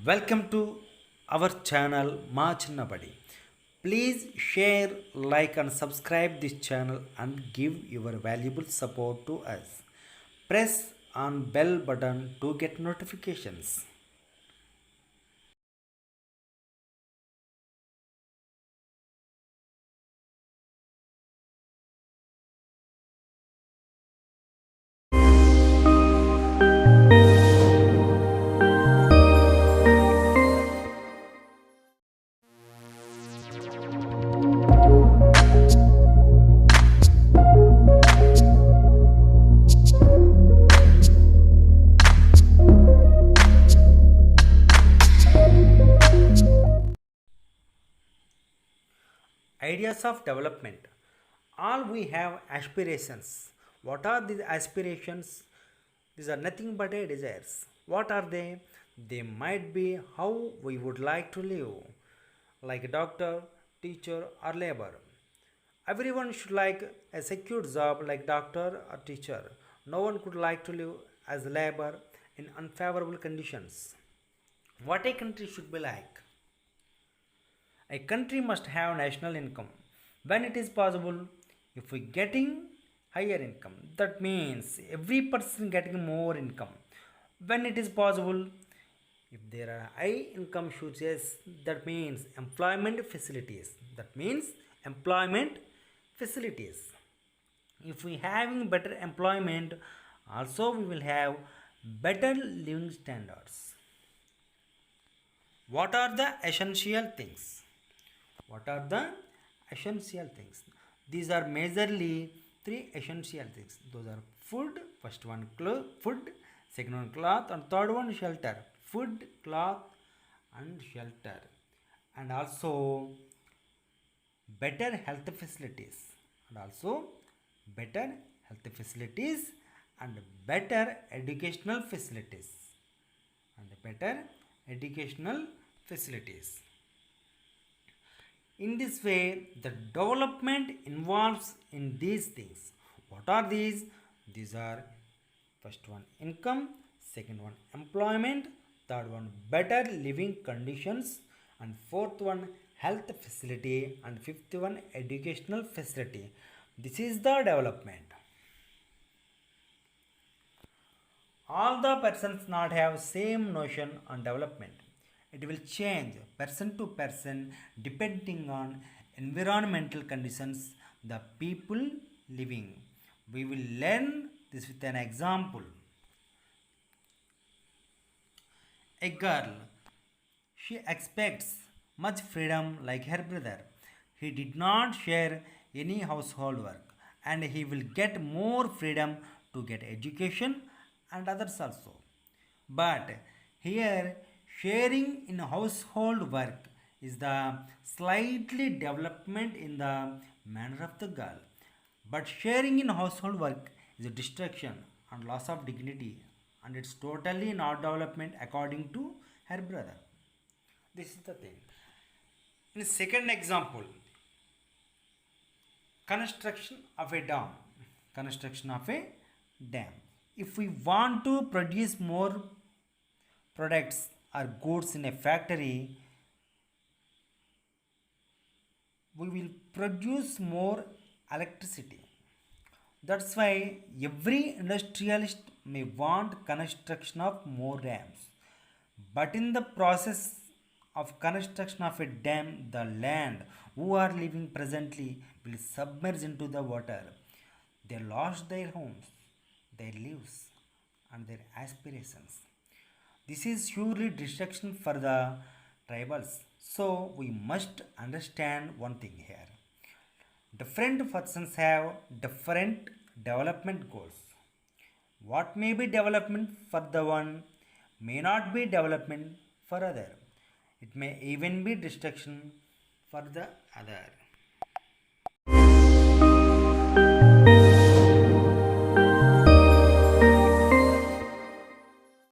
Welcome to our channel Ma Chinnabadi. Please share, like and subscribe this channel and give your valuable support to us. Press on bell button to get notifications. Ideas of development. All we have aspirations. What are these aspirations? These are nothing but a desires. What are they? They might be how we would like to live, like a doctor, teacher, or labor. Everyone should like a secure job like doctor or teacher. No one could like to live as labor in unfavorable conditions. What a country should be like? A country must have national income. When it is possible, if we getting higher income, that means every person getting more income. When it is possible, if there are high income sources, that means employment facilities. That means employment facilities. If we having better employment, also we will have better living standards. What are the essential things? What are the essential things? These are majorly three essential things. Those are food, first one food, second one cloth, and third one shelter. Food, cloth, and shelter. And also better health facilities. And also better health facilities and better educational facilities. And better educational facilities. In this way, the development involves in these things. What are these? These are first one income, second one employment, third one better living conditions, and fourth one health facility, and fifth one educational facility. This is the development. All the persons not have same notion on development. It will change person to person depending on environmental conditions, the people living. We will learn this with an example. A girl, she expects much freedom like her brother. He did not share any household work and he will get more freedom to get education and others also. But here, sharing in household work is the slightly development in the manner of the girl. But sharing in household work is a distraction and loss of dignity, and it's totally not development according to her brother. This is the thing. In the second example, construction of a dam. Construction of a dam. If we want to produce more products or goods in a factory, we will produce more electricity. That's why every industrialist may want construction of more dams. But in the process of construction of a dam, the land who are living presently will submerge into the water. They lost their homes, their lives, and their aspirations. This is surely destruction for the tribals. So we must understand one thing here. Different persons have different development goals. What may be development for the one may not be development for other. It may even be destruction for the other.